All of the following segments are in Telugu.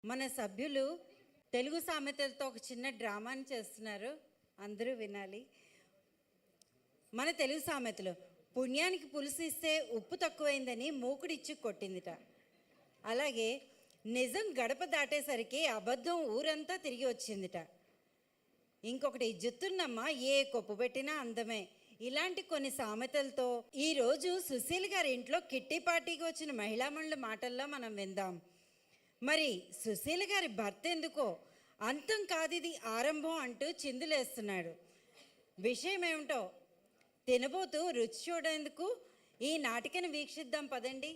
మన సభ్యులు తెలుగు సామెతలతో ఒక చిన్న డ్రామాని చేస్తున్నారు, అందరూ వినాలి. మన తెలుగు సామెతలు, పుణ్యానికి పులుసు ఇస్తే ఉప్పు తక్కువైందని మూకుడిచ్చి కొట్టిందిట. అలాగే నిజం గడప దాటేసరికి అబద్ధం ఊరంతా తిరిగి వచ్చిందిట. ఇంకొకటి, జుత్తున్నమ్మ ఏ కొప్పు పెట్టినా అందమే. ఇలాంటి కొన్ని సామెతలతో ఈరోజు సుశీల్ గారి ఇంట్లో కిట్టి పార్టీకి వచ్చిన మహిళామణుల మాటల్లో మనం విందాం. మరి సుశీల్ గారి భర్త ఎందుకో అంతం కాదిది ఆరంభం అంటూ చిందులేస్తున్నాడు. విషయం ఏమిటో తినబోతూ రుచి చూడేందుకు ఈ నాటికను వీక్షిద్దాం పదండి.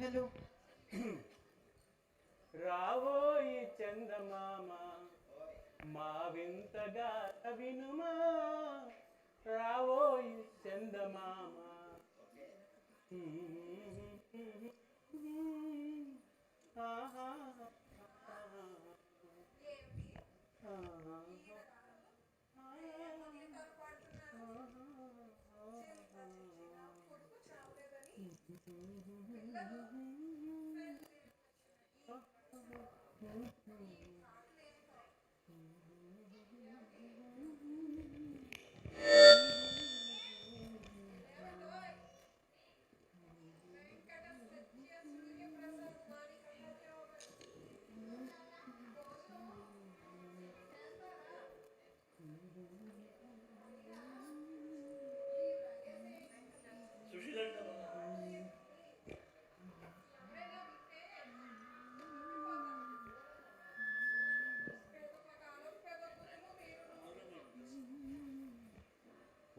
హలో రావోయి చందమామ మా వింతగా వినుమా, రావోయి చందమామ.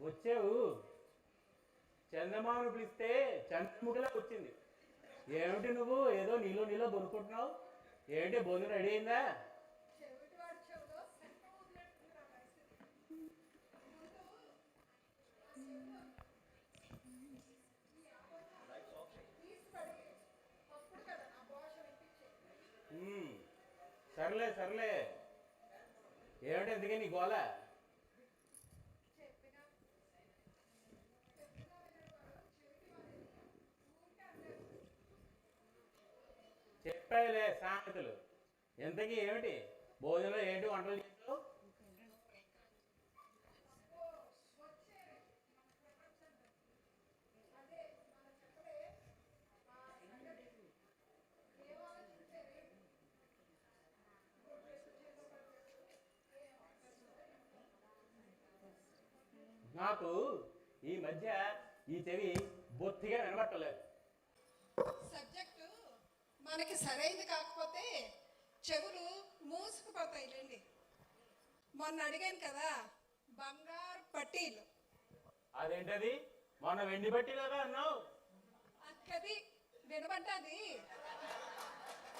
వచ్చావు, చందమామను పిలిస్తే చంద్రముఖిలా వచ్చింది. ఏమిటి నువ్వు ఏదో నీలో కొనుక్కుంటున్నావు? ఏంటి భోజనం రెడీ అయిందా? సర్లే ఏమిటి ఎందుకే నీ గోళ? చెప్పాయిలే సామెతలు. ఎంతకీ ఏమిటి భోజనంలో ఏంటి వంటలు చేస్తావు? నాకు ఈ మధ్య ఈ చెవి బొత్తిగా వినబట్టలేదు. సబ్జెక్టు మనకి సరైనది కాకపోతే చెవులు మూసుకుపోతాయిలేండి. మొన్న అడిగాను కదా, బంగారు పట్టీలు. అదేంటది? మొన్న వెండి పట్టీలుగా అన్నావు. అది వినబడ్డది.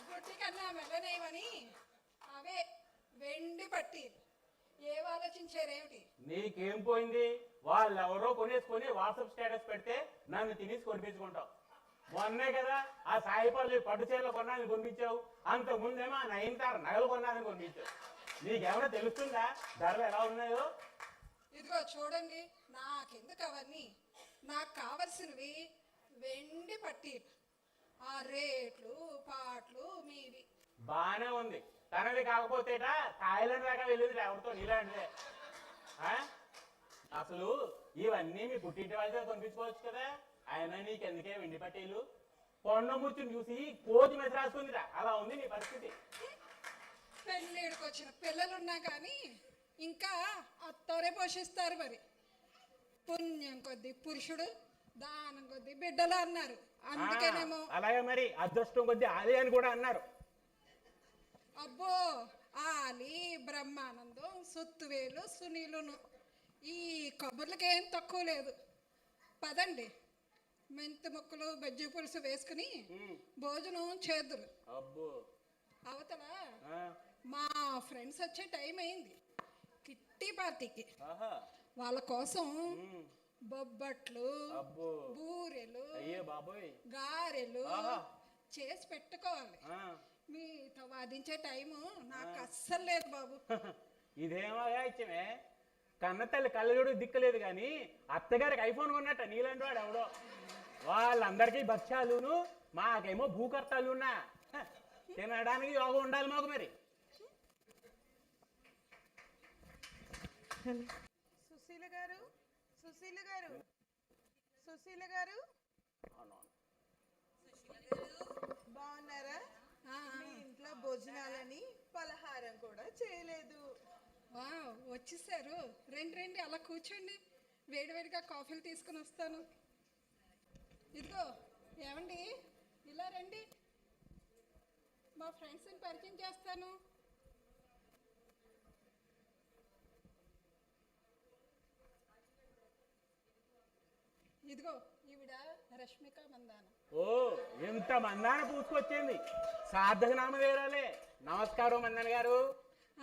గుడ్డి కన్నా మెల్లనేమని అవే వెండి పట్టీలు. ఏం ఆలోచించారేమిటి? నీకేం పోయింది? వాళ్ళు ఎవరో కొనేసుకొని వాట్సాప్ స్టేటస్ పెడితే నన్ను తినేసి కొనిపించుకుంటావు. మొన్నే కదా ఆ సాయిపల్లి పట్టు చీరలు కొన్నాదని కొనిపించావు. అంతకుముందేమో ఆ నయనతార నగలు కొన్నాదని కొనిపించావు. నీకేమైనా తెలుస్తుందా ధరలు ఎలా ఉన్నాయో? ఇదిగో చూడండి, నాకెందుకు అవన్నీ? నాకు కావలసినవి వెండి పట్టీలు. ఆ రేట్లు పాటలు మీవి. బానే ఉంది. తనది కాకపోతేట థాయిలాండ్ దాకా వెళ్ళింది ఎవరితో నీలాంటిదే. అసలు ఇవన్నీ మీ పుట్టింటి వాళ్ళతో కొనిపించుకోవచ్చు కదా. ఆయన నీకెందుకే వెండి పట్టీలు? కొండ ముచ్చుని చూసి కోతి మెసి రాసుకుందిరా, అలా ఉంది నీ పరిస్థితి. పెళ్ళిడికి వచ్చిన పిల్లలున్నా కానీ ఇంకా అత్తోరే పోషిస్తారు. మరి పుణ్యం కొద్ది పురుషుడు, దానం కొద్ది బిడ్డలు అన్నారు. అందుకేనేమో. అలాగే మరి అదృష్టం కొద్ది ఆలయ అని కూడా అన్నారు. అబ్బో, ఆలి, బ్రహ్మానందం, సుత్తువేలు, సునీలును ఈ కబుర్లకేం తక్కువ లేదు. పదండి, మెంతి ముక్కలు బజ్జీ పులుసు వేసుకుని భోజనం చేద్దురు. అవతల మా ఫ్రెండ్స్ వచ్చే టైం అయింది కిట్టి పార్టీకి. వాళ్ళ కోసం బొబ్బట్లు, బూరెలు, గారెలు చేసి పెట్టుకోవాలి. మీతో వాదించే టైము నాకు అస్సలు లేదు బాబు. ఇదేమో ఇచ్చమే కన్న తల్లి కళ్ళజోడు దిక్కలేదు కానీ అత్తగారికి ఐఫోన్ కొన్నట్ట నీలాంటి వాడు ఎవడో. వాళ్ళందరికీ భక్ష్యాలును మాకేమో భూకర్తాలున్నా తినడానికి యోగం ఉండాలి మాకు మరి. సుశీల గారు, సుశీల గారు, సుశీల గారు బాగున్నారా? మీ ఇంట్లో భోజనాలని పలహారం కూడా చేయలేదు. వచ్చేసారు, రండి రండి, అలా కూర్చోండి, వేడివేడిగా కాఫీలు తీసుకుని వస్తాను. ఇదిగో ఏమండి, ఇలా రండి, మా ఫ్రెండ్స్ని పరిచయం చేస్తాను. ఇదిగో ఈవిడ రష్మిక మందాన. ఓ ఎంత మందాన పూసుకొచ్చింది, సార్థకనామ వేరాలే. నమస్కారం మందన్ గారు.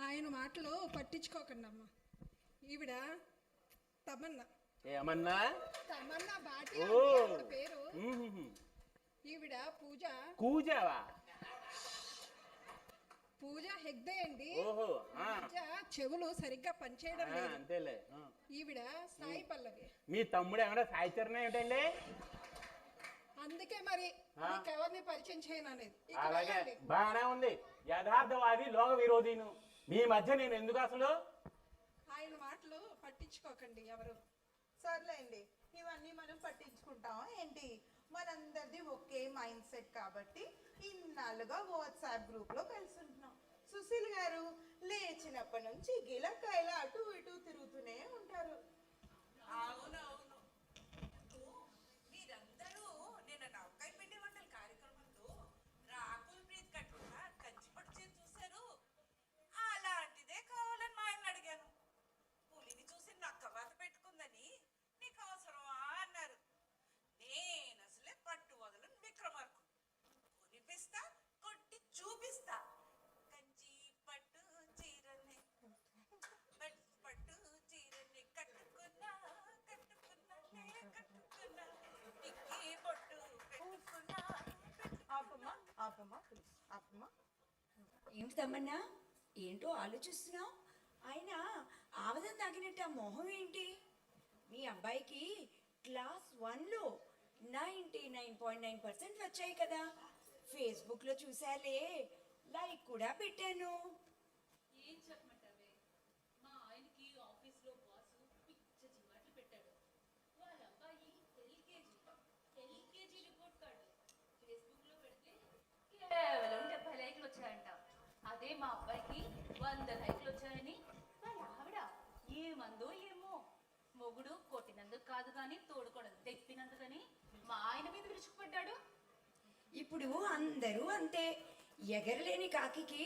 ఆయన మాటలు పట్టించుకోకండి అమ్మా. ఈవిడ తమన్నా. ఏమన్నా? తమన్నా బాటి పేరు. ఈవిడ పూజ. కూజావా? పూజ హెగ్దే అండి. ఓహో. చెవులు సరిగ్గా పనిచేయడం లేదు. అంతేలే. ఈవిడ సాయి పల్లవి. మీ తమ్ముడు ఏమన్నా సాయి చరణ్ ఏంటండి? అందుకే మరి ఎవరిని పరిచయం చేయను అనేది. అలాగే బాగానే ఉంది. యథార్థవాది లోక విరోధిను. మీ మధ్య నేను ఎందుకు అసలు? ఆయన మాటలు పట్టించుకోకండి ఎవరు. సర్లేండి, ఇవన్నీ మనం పట్టించుకుంటామా ఏంటి? మనందరిది ఒకే మైండ్ సెట్ కాబట్టి ఇన్నాళ్ళుగా వాట్సాప్ గ్రూప్ లో కలుసుంటున్నాం. సుశీల్ గారు లేచినప్పటి నుంచి గిలకాయలు అటు ఇటు తిరుగుతూనే ఉంటారు. అవునవును, మీరందరూ నిన్న నౌకాయ పిండి వంటల కార్యక్రమంలో రాకుల్ ప్రీత్ కట్టుకున్న కంచిపట్టు చీర చూశారు. అలాంటిదే కావాలని మా ఆయన అడిగాను. పులిని చూసి నక్కవాత పెట్టుకుందని నీకు అవసరమా అన్నారు. నేను అసలే పట్టు వదలను విక్రమార్కు. కొనిపిస్తా, కొట్టి చూపిస్తా. కంచి పట్టు చీరని పట్టు చీరని కట్టుకున్నా ఇక్కి పొట్టు పెట్టుకున్నా. ఆపమ్మా ఆపమ్మా ప్లీజ్ ఆపమ్మా. ఏమిటి తమ్మన్నా, ఏంటో ఆలోచిస్తున్నావు? ఆయన ఆవదం తాగినట్టు ఆ మొహం ఏంటి? మీ అబ్బాయికి క్లాస్ 1లో 99.9% వచ్చాయి కదా. ఫేస్బుక్లో చూసాలే, లైక్ కూడా పెట్టాను. ఏం చెప్పమంటావే, మా ఆయనకి ఆఫీస్లో బాసు పిచ్చ చివాట్లు పెట్టాడు. వాళ్ళ అబ్బాయి ఎల్కేజీ రిపోర్ట్ కార్డు ఫేస్బుక్లో పెడితే కేవలం 70 లైక్లు వచ్చాయంట. అదే మా అబ్బాయికి 100 లైక్లు వచ్చాయని వాళ్ళ ఆవిడ ఏమందో ఏమో, మొగుడు కొట్టినందుకు కాదు కానీ తోడుకోవడం తెప్పినందుకని మా ఆయన మీద విరుచుకుపడ్డాడు. ఇప్పుడు అందరూ అంతే, ఎగరలేని కాకికి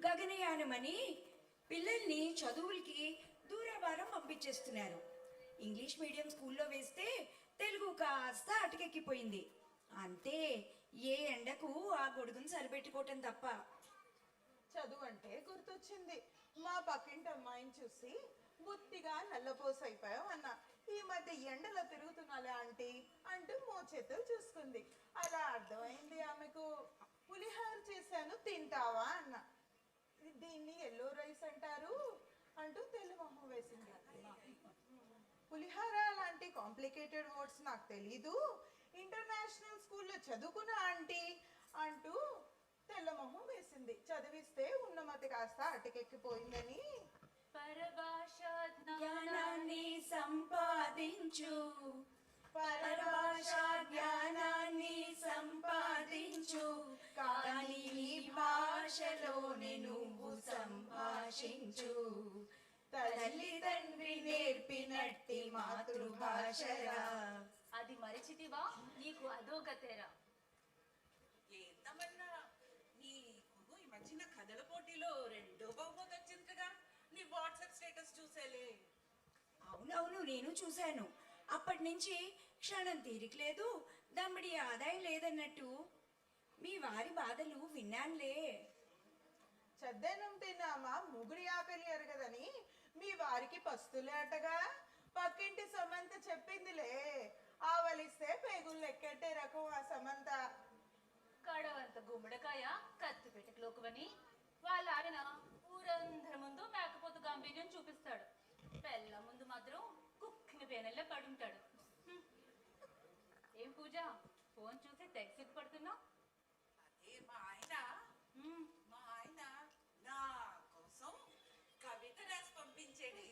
గగనయానమని పిల్లల్ని చదువులకి దూరభారం పంపించేస్తున్నారు. ఇంగ్లీష్ మీడియం స్కూల్లో వేస్తే తెలుగు కాస్త అటకెక్కిపోయింది. అంతే, ఏ ఎండకు ఆ గొడుగును సరిపెట్టుకోవటం తప్ప. చదువు అంటే గుర్తొచ్చింది. మా పక్కింటి అమ్మాయిని చూసి బుద్ధిగా నల్లపోస అయిపోయావు అన్న. ఈ మధ్య ఎండలో తిరుగుతున్నాలే ఆంటీ అంటూ మోచేతులు చూసుకుంది. అలా అర్థమైంది ఆమెకు. పులిహార చేశాను తింటావా అన్న. దీన్ని ఎల్లో రైస్ అంటారు అంటూ తెల్ల మొహం వేసింది. పులిహార లాంటి కాంప్లికేటెడ్ వర్డ్స్ నాకు తెలీదు, ఇంటర్నేషనల్ స్కూల్లో చదువుకున్న ఆంటీ అంటూ తెల్ల మొహం వేసింది. చదివిస్తే ఉన్నమతి కాస్త అటకెక్కిపోయిందని. పరభాషా జ్ఞానాన్ని సంపాదించు, పరభాషా జ్ఞానాన్ని సంపాదించు, కానీ నీ భాషలోనే నువ్వు సంభాషించు. తల్లి తండ్రి నేర్పినట్టి మాతృభాషరా. అది మరిచితివా, నీకు అదో గతేరా. ఏంతమన్నా, నీకు ఈ మధ్యన కథల పోటీలో 2వ బహుమతి వచ్చింది కదా. నీ వాట్సాప్ స్టేటస్ చూసేలే. అవునవును, నేను చూశాను. అప్పటి నుంచి క్షణం తీరికలేదు, దమ్మిడి ఆదాయం లేదన్నట్టు. మీ వారి బాధలు విన్నానులే. చద్దనం తిన్నామా ముగుడి ఆకలి ఎరగదని మీ వారికి పస్తులే అటగా. పక్కింటి సమంత చెప్పిందిలే, ఆవలిస్తే పేగులు ఎక్కెట్టే రకం ఆ సమంత. కడవంత గుమ్మడికాయ కత్తి పెట్టకలోకువని వాళ్ళ ఆయన ఊరందరి ముందు మేకపోతు గాంభీర్యం చూపిస్తాడు. పెళ్ళ ముందు మాత్రం కుక్కిన పేనెల్లో పడుంటాడు. ఏం పూజ ఫోన్ చూసి తెగ సిగ్గుపడుతున్నావు? అదే మా ఆయన నా కోసం కవిత రాసి పంపించాడు.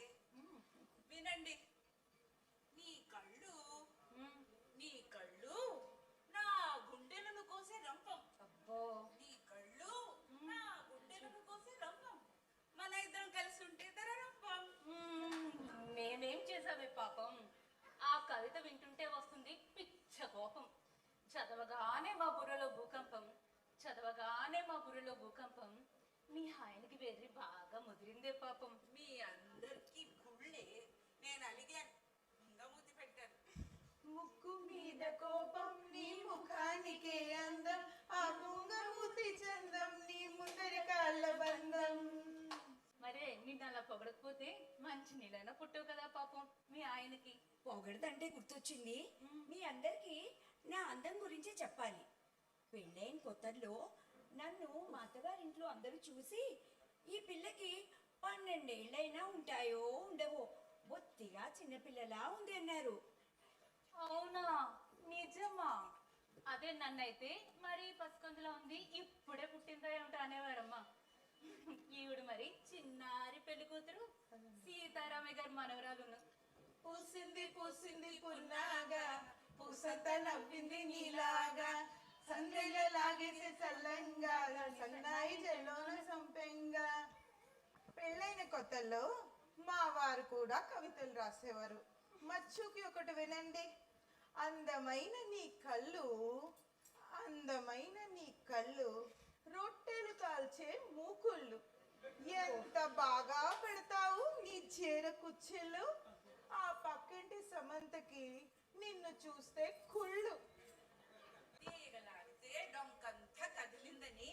వినండి. నీ కళ్ళు నా గుండెలను కోసే రంపం. అబ్బో, నీ కళ్ళు నా గుండెలను కోసే రంపం. మన ఇద్దరం కలిసి ఉంటే తర రంపం. మేమేం చేసామే పాపం? ఆ కవిత వింటుంటే వస్తుంది పిచ్చ కోపం. చదవగానే మా బుర్రలో భూకంపం. మీ ఆయనకి వెర్రి బాగా ముదిరిందే పాపం. మీ అందరికీ కుళ్ళే నేను అలిగాను. ఇంకా మూతి పెట్టాను. ముక్కు మీద కోపం నీ ముఖానికే అందం, ఆ ముంగమూతి చందం నీ ముందరి కాళ్ళ బంధం. మరే నిన్ను అలా పొగడకపోతే మంచి నీళ్ళైనా పుట్టవు కదా పాపం మీ ఆయనకి. పొగడదంటే గుర్తొచ్చింది. మీ అందరికీ నా అందం గురించి చెప్పాలి. పెళ్ళైన కొత్తల్లో నన్ను మా అత్తగారింట్లో అందరూ చూసి ఈ పిల్లకి 12 ఏళ్ళైనా ఉంటాయో ఉండవో, బొత్తిగా చిన్నపిల్లలా ఉంది అన్నారు. అవునా? నిజమా? అదే నన్నైతే మరి పసికందులా ఉంది, ఇప్పుడే పుట్టిందా ఏమిటో అనేవారమ్మా. ఈవిడ మరి చిన్నారి పెళ్లి కూతురు సీతారామయ్య గారి మనవరాలును. పూసింది పున్నాగా, పూసంతా నవ్వింది నీలాగా, సందెల లాగేసే చల్లంగా, సన్నాయి జల్లోన సంపెంగా. పెళ్ళైన కొత్తల్లో మా వారు కూడా కవితలు రాసేవారు. మచ్చుకి ఒకటి వినండి. అందమైన నీ కళ్ళు రొట్టెలు కాల్చే మూకుళ్ళు, ఎంత బాగా పెడతావు నీ చీర కుచ్చెలు, ఆ పక్కింటి సమంతకి నిన్ను చూస్తే కుళ్ళు. తీగలాడితే డొంకంతా కదిలిందని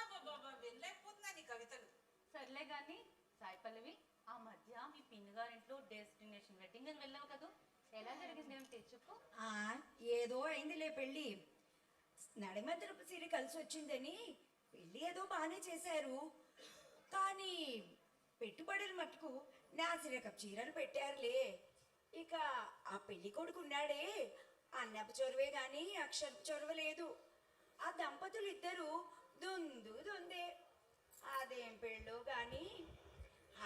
అబ్బబ్బబ్బా వినలేకపోతున్నాను ఈ కవితలు. సర్లే గాని సాయి పల్లవి, ఆ మధ్య మీ పిన్ని గారింట్లో డెస్టినేషన్ వెడ్డింగ్ అని వెళ్ళావు కదా, ఎలా జరిగింది ఏమిటి చెప్పు. ఏదో అయిందిలే పెళ్ళి. నడిమద్దరపు సిరి కలిసి వచ్చిందని పెళ్ళి ఏదో బాగానే చేశారు. కానీ పెట్టుబడులు మట్టుకు నాసిరకపు చీరలు పెట్టారులే. ఇక ఆ పెళ్లి కొడుకు ఉన్నాడే, అన్నపు చొరవే గాని అక్షరపు చొరవ లేదు. ఆ దంపతులు ఇద్దరు దొందే. అదేం పెళ్ళో గాని.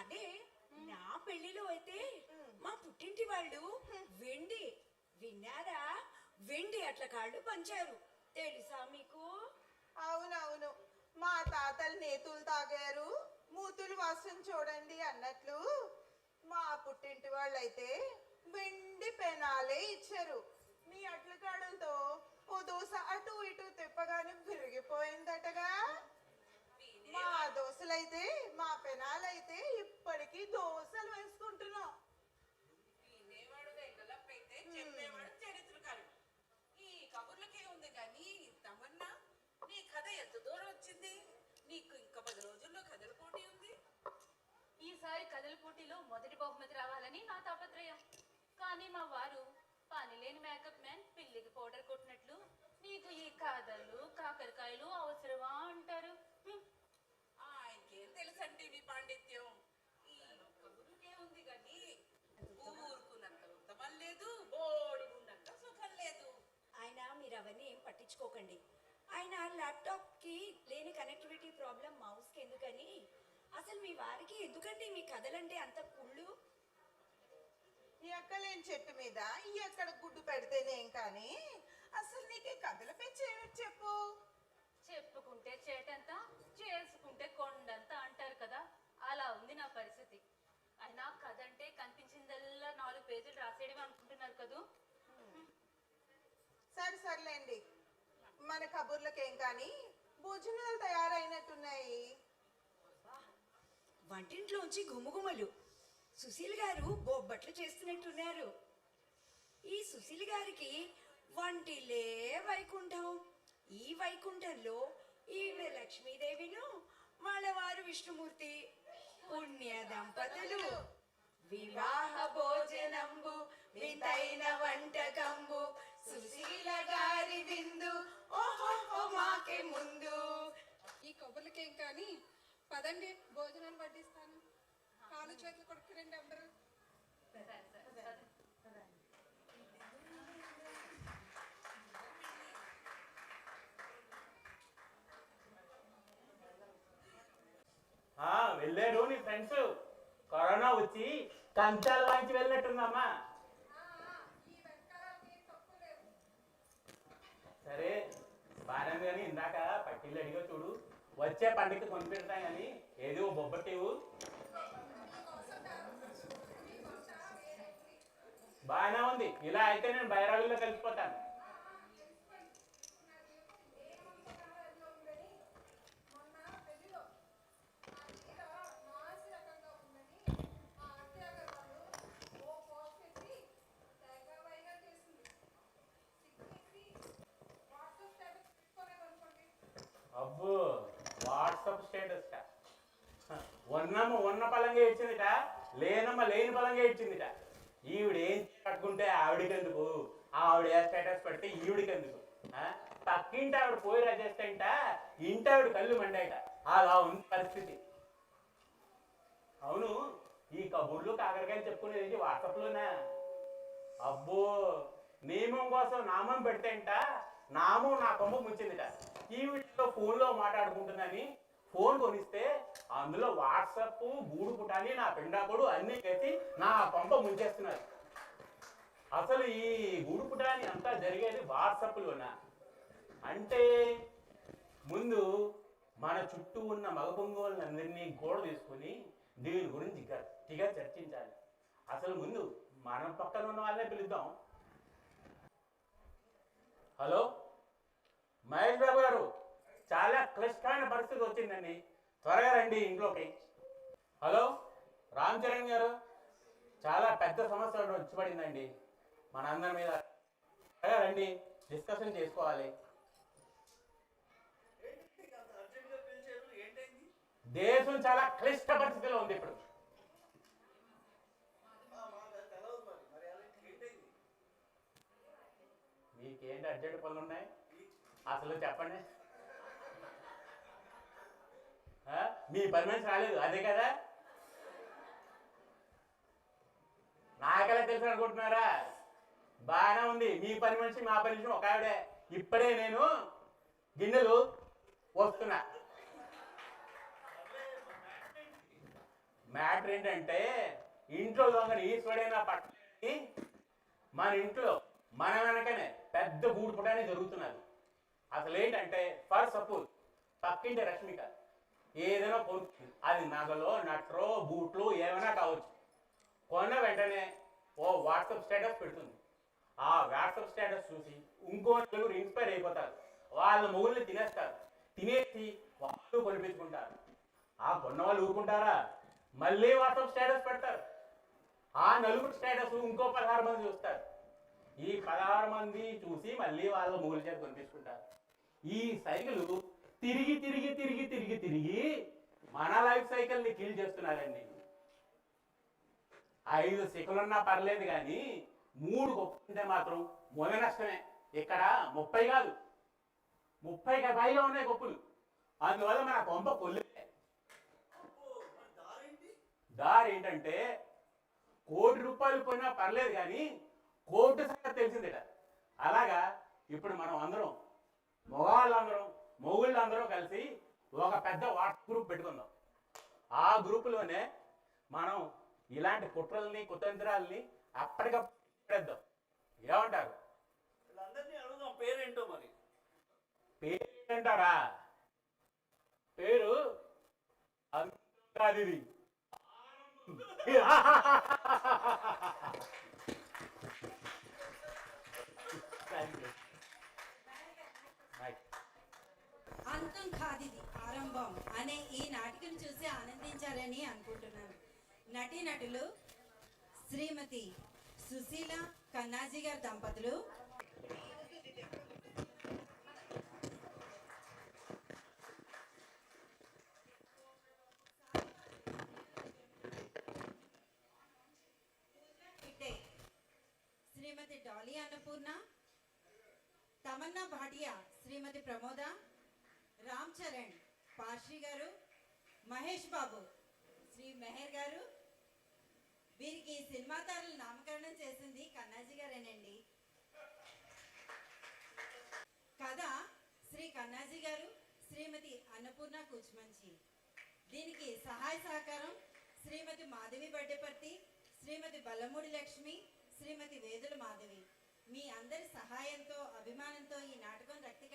అదే నా పెళ్లిలో అయితే మా పుట్టింటి వాళ్ళు వెండి, విన్నారా, వెండి అట్ల కాళ్ళు పంచారు. తెలుసా మీకు? అవునవును, మా తాతలు నేతులు తాగారు, మూతులు వాసన చూడండి అన్నట్లు మా పుట్టింటి వాళ్ళైతే వెండి పెనాలే ఇచ్చారు. మీ అట్ల కాడలతో ఓ దోశ అటు ఇటు తిప్పగానే విరిగిపోయిందటగా. మా దోశలైతే, మా పెనాలైతే ఇప్పటికీ దోశలు వేసుకుంటున్నాం. వినేవాడు వెంగళప్పైతే చెప్పేవాడు చరిత్రకారుడు. ఈ కబుర్లకే ఉంది కానీ తమన్నా, నీ కథ ఎంత దూరం వచ్చింది? నీకు ఇంకా 10 రోజుల్లో కథల పోటీ ఉంది. ఈసారి కథల పోటీలో మొదటి బహుమతి రావాలని నా తాపత్రయం. కానీ మా వారు పనిలేని మేకప్ మ్యాన్ పిల్లికి పౌడర్ కొట్టినట్లు నీకు ఈ కథలు కాకరకాయలు అవసరమా అంటారు. ఆయనకేం తెలుసంటే మీ పాండిత్యం. ఈ కబుర్లకే ఉంది కానీ ఊరుకున్నంత ఉత్తమం లేదు, బోడి ఉన్నంత సుఖం లేదు. ఆయన మీరు అవన్నీ ఏం పట్టించుకోకండి. ఆయన ల్యాప్టాప్కి లేని కనెక్టివిటీ ప్రాబ్లం మౌస్కి ఎందుకని. అసలు మీ వారికి ఎందుకండి మీ కథలంటే అంత కుళ్ళు? ఎక్కలేని చెట్టు మీద ఎక్కడ గుడ్డు పెడితేనేం కానీ అసలు నీకు కథల పెంచి చెప్పు. చెప్పుకుంటే చేటంతా, చేసుకుంటే కొండంతా అంటారు కదా, అలా ఉంది నా పరిస్థితి. అయినా కథ అంటే కనిపించిందల్లా 4 పేజీలు రాసేయడం అనుకుంటున్నారు కదూ. సర్లేండి, మన కబుర్లకేం కానీ భోజనాలు తయారైనట్టున్నాయి. వంటింట్లోంచి గుమగుమలు. సుశీల్ గారు బొబ్బట్లు చేస్తున్నట్టున్నారు. ఈ సుశీల్ గారికి వంటిలే వైకుంఠం. ఈ వైకుంఠంలో ఈవిడ లక్ష్మీదేవిను వాళ్ళ వారు విష్ణుమూర్తి పుణ్య దంపతులు. వివాహ భోజనంబు వింతైన వంటకంబు సుశీల గారి విందు ఓహో మాకే ముందు. ఈ కబుర్లకేం కానీ పదండి, భోజనాలు వడ్డిస్తాను. కాలు చేతులు కొడుకురండి అందరూ. సరే. ఫ్రెండ్స్ కరోనా వచ్చి కంచాలు వాయించి వెళ్ళినట్టుందమ్మా. ఈ వెనకాలకి తప్పు లేదు. సరే బాగానే ఉంది కానీ ఇందాక పట్టిల్లు అడిగా చూడు, వచ్చే పండుగ కొనిపెడతాం కానీ ఏదో బొబ్బట్టివు. బాగానే ఉంది, ఇలా అయితే నేను బైరాగుల్లో కలిసిపోతాను. అబ్బో వాట్సాప్ స్టేటస్ ఉన్నమ్మ ఉన్న పలంగా ఇచ్చిందిట, లేనమ్మ లేని పలంగా ఇచ్చిందిట. ఈవిడ ఏం కట్టుకుంటే ఆవిడకెందుకు, ఆవిడ ఏ స్టేటస్ పెడితే ఈవిడికెందుకు? పక్కింటి ఆవిడ పోయి రచేస్తాయంట, ఇంటి ఆవిడ కళ్ళు మండాయట. అలా ఉంది పరిస్థితి. అవును, ఈ కబుర్లు కాకరకాయలు చెప్పుకునేది వాట్సాప్లోనా? అబ్బో నియమం కోసం నామం పెడితేంట నామం నా కొమ్మ ముంచిందిట. ఈవిడతో ఫోన్లో మాట్లాడుకుంటుందని ఫోన్ కొనిస్తే అందులో వాట్సాప్ గూడు పుటాని నా పిండాకుడు అన్ని కలిసి నా కొంప ముంచేస్తున్నారు. అసలు ఈ గూడు పుటాని అంతా జరిగేది వాట్సాప్లోనా? అంటే ముందు మన చుట్టూ ఉన్న మగపొంగోళ్ళందరినీ గోడ తీసుకుని దీని గురించి గట్టిగా చర్చించాలి. అసలు ముందు మన పక్కన ఉన్న వాళ్ళే పిలుద్దాం. హలో మహేష్ బాబు గారు, చాలా క్లిష్టమైన పరిస్థితి వచ్చిందండి, త్వరగా రండి ఇంట్లోకి. హలో రామ్ చరణ్ గారు, చాలా పెద్ద సమస్య వచ్చి పడిందండి మనందరి మీద, త్వరగా రండి, డిస్కషన్ చేసుకోవాలి. దేశం చాలా క్లిష్ట పరిస్థితిలో ఉంది ఇప్పుడు. మీకేంటి అర్జెంట్ పనులు ఉన్నాయి అసలు చెప్పండి. మీ పని మనిషి రాలేదు అదే కదా? నాకెలా తెలుసు అనుకుంటున్నారా? బాగానే ఉంది, మీ పని మనిషి మా పని మనిషి ఒక ఆవిడే. ఇప్పుడే నేను గిన్నెలు వస్తున్నా. మ్యాటర్ ఏంటంటే ఇంట్లో దొంగని ఈశ్వడైనా పట్టి మన ఇంట్లో మన వెనకనే పెద్ద గూడు పుటానే జరుగుతున్నది. అసలు ఏంటంటే ఫర్ సపోజ్ పక్కింటి రష్మిక ఏదైనా కొనుక్కుంది, అది నగలో నట్రో బూట్లు ఏమైనా కావచ్చు. కొన్న వెంటనే ఓ వాట్సాప్ స్టేటస్ పెడుతుంది. ఆ వాట్సాప్ స్టేటస్ చూసి ఇంకో నలుగురు ఇన్స్పైర్ అయిపోతారు, వాళ్ళ మొగుల్ని తినేస్తారు, తినేసి వాళ్ళు కొనిపించుకుంటారు. ఆ కొన్న వాళ్ళు ఊరుకుంటారా? మళ్ళీ వాట్సాప్ స్టేటస్ పెడతారు. ఆ నలుగురు స్టేటస్ ఇంకో 16 మంది చూస్తారు. ఈ 16 మంది చూసి మళ్ళీ వాళ్ళ మొగుల చేత కొనిపించుకుంటారు. ఈ సైకిల్ తిరిగి తిరిగి తిరిగి తిరిగి తిరిగి మన లైఫ్ సైకిల్ని కిల్ చేస్తున్నారండి. 5 సెకలున్నా పర్లేదు కానీ 3 గొప్పంటే మాత్రం మొద నష్టమే. ఇక్కడ 30 కాదు 30కి పైగా ఉన్నాయి గొప్పలు. అందువల్ల మన కొంప కొల్లి. దారి ఏంటంటే ₹1,00,00,000 పోయినా పర్లేదు కానీ కోటి సంగతి తెలిసిందిట. అలాగా ఇప్పుడు మనం అందరం మగవాళ్ళందరం మొగుళ్ళందరూ కలిసి ఒక పెద్ద వాట్సాప్ గ్రూప్ పెట్టుకుందాం. ఆ గ్రూపులోనే మనం ఇలాంటి కుట్రల్ని కుతంత్రాలని అప్పటికప్పుడు పెడదాం. ఏమంటారు? వీళ్ళందరినీ అడుగుదాం పేరేంటో. మరి పేరేంటారా? పేరు అంది. అంతం కాదిది ఆరంభం అనే ఈ నాటికను చూసి ఆనందించారని అనుకుంటున్నాను. నటీనటులు శ్రీమతి సుశీల కన్నాజీ గారి దంపతులు శ్రీమతి డాలీ అన్నపూర్ణ, తమన్నా భాటియా, శ్రీమతి ప్రమోద, రామ్ చరణ్ పార్షి గారు, మహేష్ బాబు శ్రీ మెహర్ గారు. వీరికి సినిమా తారలు నామకరణం చేసింది కన్నాజీ గారేనండి. కథ శ్రీ కన్నాజీ గారు, శ్రీమతి అన్నపూర్ణ కూచుమంచి. దీనికి సహాయ సహకారం శ్రీమతి మాధవి బడ్డెపర్తి, శ్రీమతి బల్లమూడి లక్ష్మి, శ్రీమతి వేదుల మాధవి. మీ అందరి సహాయంతో, అభిమానంతో ఈ నాటకం రక్తిక